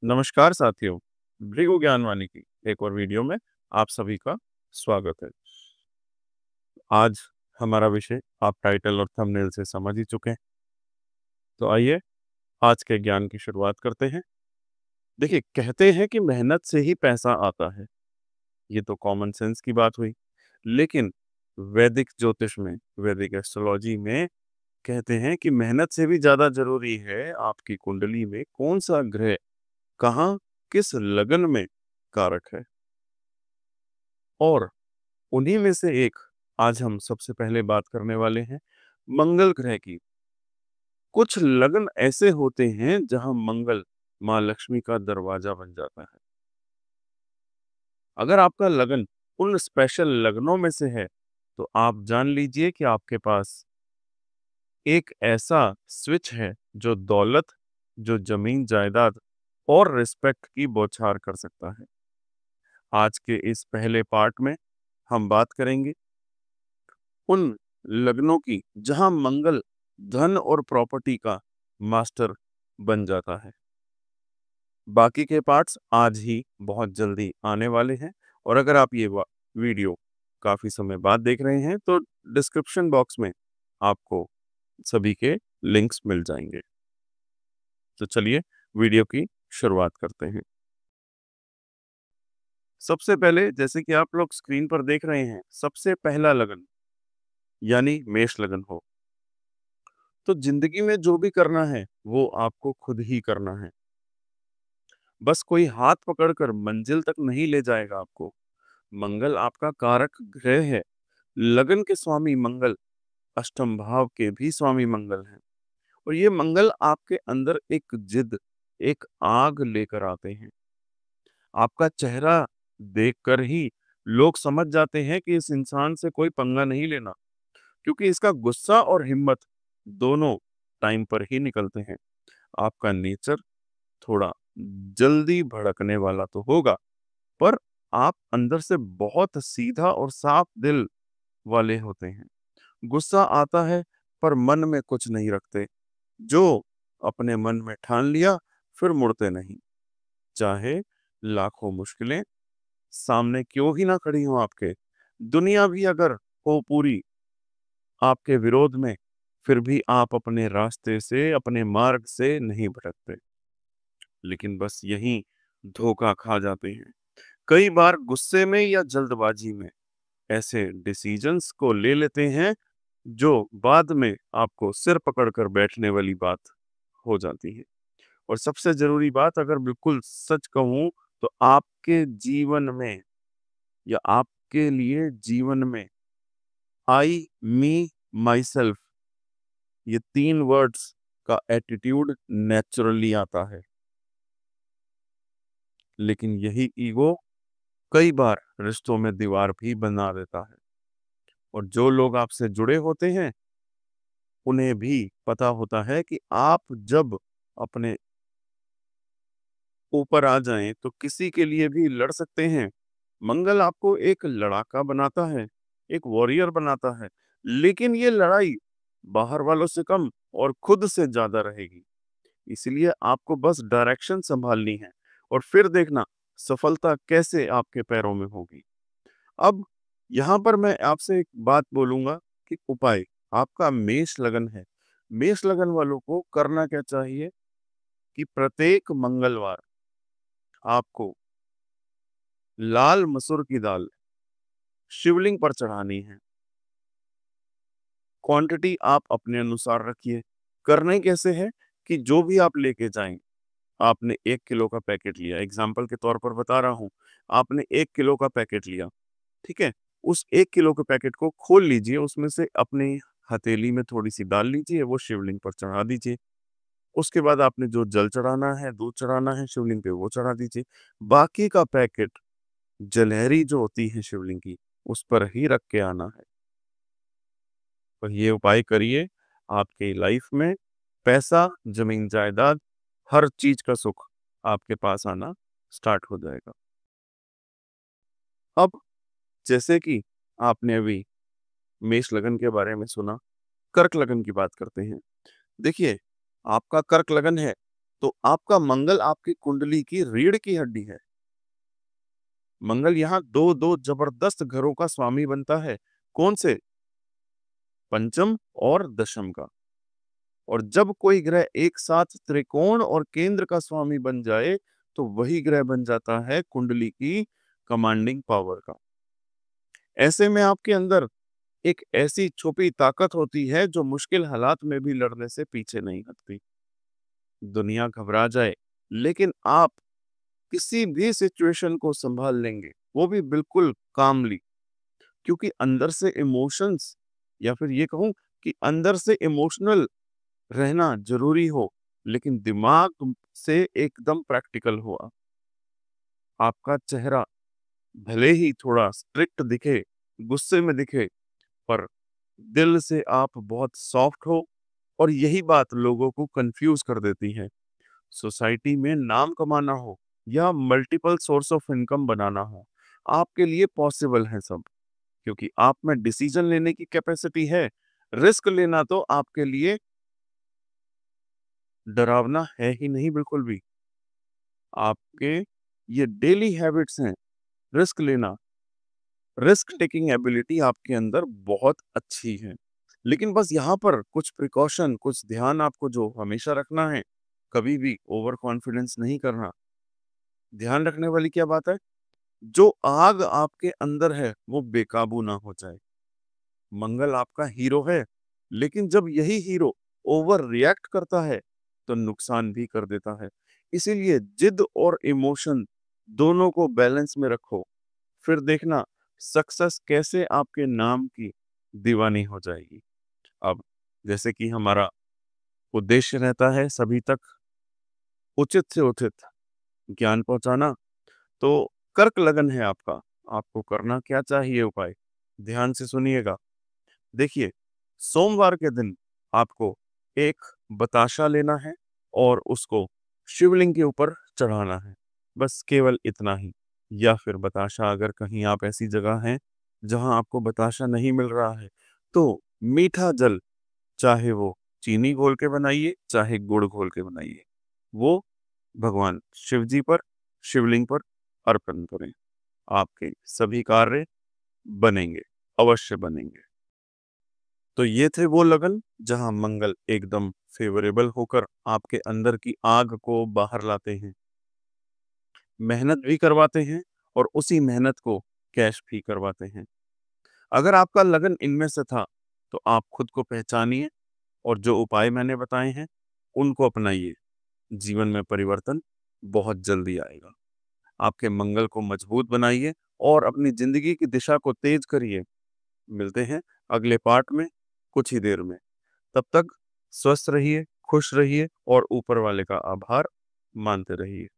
नमस्कार साथियों, भृगु ज्ञानवाणी की एक और वीडियो में आप सभी का स्वागत है। आज हमारा विषय आप टाइटल और थंबनेल से समझ ही चुके हैं, तो आइए आज के ज्ञान की शुरुआत करते हैं। देखिए, कहते हैं कि मेहनत से ही पैसा आता है। ये तो कॉमन सेंस की बात हुई, लेकिन वैदिक ज्योतिष में, वैदिक एस्ट्रोलॉजी में कहते हैं कि मेहनत से भी ज्यादा जरूरी है आपकी कुंडली में कौन सा ग्रह कहाँ किस लगन में कारक है। और उन्हीं में से एक आज हम सबसे पहले बात करने वाले हैं मंगल ग्रह की। कुछ लगन ऐसे होते हैं जहां मंगल माँ लक्ष्मी का दरवाजा बन जाता है। अगर आपका लगन उन स्पेशल लगनों में से है तो आप जान लीजिए कि आपके पास एक ऐसा स्विच है जो दौलत, जो जमीन जायदाद और रिस्पेक्ट की बौछार कर सकता है। आज के इस पहले पार्ट में हम बात करेंगे उन लग्नों की जहां मंगल धन और प्रॉपर्टी का मास्टर बन जाता है। बाकी के पार्ट्स आज ही बहुत जल्दी आने वाले हैं, और अगर आप ये वीडियो काफी समय बाद देख रहे हैं तो डिस्क्रिप्शन बॉक्स में आपको सभी के लिंक्स मिल जाएंगे। तो चलिए वीडियो की शुरुआत करते हैं। सबसे पहले, जैसे कि आप लोग स्क्रीन पर देख रहे हैं, सबसे पहला लगन यानी मेष लगन हो तो जिंदगी में जो भी करना है वो आपको खुद ही करना है। बस कोई हाथ पकड़कर मंजिल तक नहीं ले जाएगा आपको। मंगल आपका कारक ग्रह है। लगन के स्वामी मंगल अष्टम भाव के भी स्वामी मंगल हैं, और ये मंगल आपके अंदर एक जिद, एक आग लेकर आते हैं। आपका चेहरा देखकर ही लोग समझ जाते हैं कि इस इंसान से कोई पंगा नहीं लेना, क्योंकि इसका गुस्सा और हिम्मत दोनों टाइम पर ही निकलते हैं। आपका नेचर थोड़ा जल्दी भड़कने वाला तो होगा, पर आप अंदर से बहुत सीधा और साफ दिल वाले होते हैं। गुस्सा आता है पर मन में कुछ नहीं रखते। जो अपने मन में ठान लिया फिर मुड़ते नहीं, चाहे लाखों मुश्किलें सामने क्यों ही ना खड़ी हो आपके। दुनिया भी अगर हो पूरी आपके विरोध में, फिर भी आप अपने रास्ते से, अपने मार्ग से नहीं भटकते। लेकिन बस यहीं धोखा खा जाते हैं। कई बार गुस्से में या जल्दबाजी में ऐसे डिसीजंस को ले लेते हैं जो बाद में आपको सिर पकड़कर बैठने वाली बात हो जाती है। और सबसे जरूरी बात, अगर बिल्कुल सच कहूं तो आपके जीवन में या आपके लिए जीवन में आई, मी, माई सेल्फ, ये 3 वर्ड्स का एटीट्यूड नेचुरली आता है। लेकिन यही ईगो कई बार रिश्तों में दीवार भी बना देता है। और जो लोग आपसे जुड़े होते हैं उन्हें भी पता होता है कि आप जब अपने ऊपर आ जाएं तो किसी के लिए भी लड़ सकते हैं। मंगल आपको एक लड़ाका बनाता है, एक वॉरियर बनाता है, लेकिन ये लड़ाई बाहर वालों से कम और खुद से ज्यादा रहेगी। इसलिए आपको बस डायरेक्शन संभालनी है, और फिर देखना सफलता कैसे आपके पैरों में होगी। अब यहाँ पर मैं आपसे एक बात बोलूंगा कि उपाय, आपका मेष लगन है। मेष लगन वालों को करना क्या चाहिए कि प्रत्येक मंगलवार आपको लाल मसूर की दाल शिवलिंग पर चढ़ानी है। क्वांटिटी आप अपने अनुसार रखिए। करने कैसे है कि जो भी आप लेके जाएं, आपने 1 किलो का पैकेट लिया, एग्जाम्पल के तौर पर बता रहा हूं, आपने 1 किलो का पैकेट लिया, ठीक है। उस 1 किलो के पैकेट को खोल लीजिए, उसमें से अपनी हथेली में थोड़ी सी डाल लीजिए, वो शिवलिंग पर चढ़ा दीजिए। उसके बाद आपने जो जल चढ़ाना है, दूध चढ़ाना है शिवलिंग पे, वो चढ़ा दीजिए। बाकी का पैकेट जलहरी जो होती है शिवलिंग की, उस पर ही रख के आना है। तो ये उपाय करिए, आपकी लाइफ में पैसा, जमीन जायदाद, हर चीज का सुख आपके पास आना स्टार्ट हो जाएगा। अब जैसे कि आपने अभी मेष लगन के बारे में सुना, कर्क लगन की बात करते हैं। देखिए, आपका कर्क लगन है, तो आपका मंगल आपकी कुंडली की रीढ़ की हड्डी है। मंगल यहाँ 2-2 जबरदस्त घरों का स्वामी बनता है। कौन से? पंचम और दशम का। और जब कोई ग्रह एक साथ त्रिकोण और केंद्र का स्वामी बन जाए, तो वही ग्रह बन जाता है कुंडली की कमांडिंग पावर का। ऐसे में आपके अंदर एक ऐसी छुपी ताकत होती है जो मुश्किल हालात में भी लड़ने से पीछे नहीं हटती। दुनिया घबरा जाए, लेकिन आप किसी भी सिचुएशन को संभाल लेंगे, वो भी बिल्कुल कामली, क्योंकि अंदर से इमोशंस, या फिर ये कहूं कि अंदर से इमोशनल रहना जरूरी हो, लेकिन दिमाग से एकदम प्रैक्टिकल हुआ। आपका चेहरा भले ही थोड़ा स्ट्रिक्ट दिखे, गुस्से में दिखे, पर दिल से आप बहुत सॉफ्ट हो, और यही बात लोगों को कंफ्यूज कर देती है। सोसाइटी में नाम कमाना हो या मल्टीपल सोर्स ऑफ इनकम बनाना हो, आपके लिए पॉसिबल है सब, क्योंकि आप में डिसीजन लेने की कैपेसिटी है। रिस्क लेना तो आपके लिए डरावना है ही नहीं बिल्कुल भी। आपके ये डेली हैबिट्स हैं, रिस्क लेना, रिस्क टेकिंग एबिलिटी आपके अंदर बहुत अच्छी है। लेकिन बस यहाँ पर कुछ प्रिकॉशन, कुछ ध्यान आपको जो हमेशा रखना है, कभी भी ओवर कॉन्फिडेंस नहीं करना। ध्यान रखने वाली क्या बात है? जो आग आपके अंदर है वो बेकाबू ना हो जाए। मंगल आपका हीरो है, लेकिन जब यही हीरो ओवर रिएक्ट करता है, तो नुकसान भी कर देता है। इसीलिए जिद और इमोशन दोनों को बैलेंस में रखो, फिर देखना सक्सेस कैसे आपके नाम की दीवानी हो जाएगी। अब जैसे कि हमारा उद्देश्य रहता है सभी तक उचित से उचित ज्ञान पहुंचाना, तो कर्क लगन है आपका, आपको करना क्या चाहिए उपाय? ध्यान से सुनिएगा। देखिए, सोमवार के दिन आपको एक बताशा लेना है और उसको शिवलिंग के ऊपर चढ़ाना है। बस केवल इतना ही। या फिर बताशा, अगर कहीं आप ऐसी जगह हैं जहां आपको बताशा नहीं मिल रहा है, तो मीठा जल, चाहे वो चीनी घोल के बनाइए, चाहे गुड़ घोल के बनाइए, वो भगवान शिव जी पर, शिवलिंग पर अर्पण करें। आपके सभी कार्य बनेंगे, अवश्य बनेंगे। तो ये थे वो लगन जहां मंगल एकदम फेवरेबल होकर आपके अंदर की आग को बाहर लाते हैं, मेहनत भी करवाते हैं, और उसी मेहनत को कैश भी करवाते हैं। अगर आपका लगन इनमें से था, तो आप खुद को पहचानिए और जो उपाय मैंने बताए हैं उनको अपनाइए। जीवन में परिवर्तन बहुत जल्दी आएगा। आपके मंगल को मजबूत बनाइए और अपनी जिंदगी की दिशा को तेज करिए। मिलते हैं अगले पार्ट में कुछ ही देर में। तब तक स्वस्थ रहिए, खुश रहिए और ऊपर वाले का आभार मानते रहिए।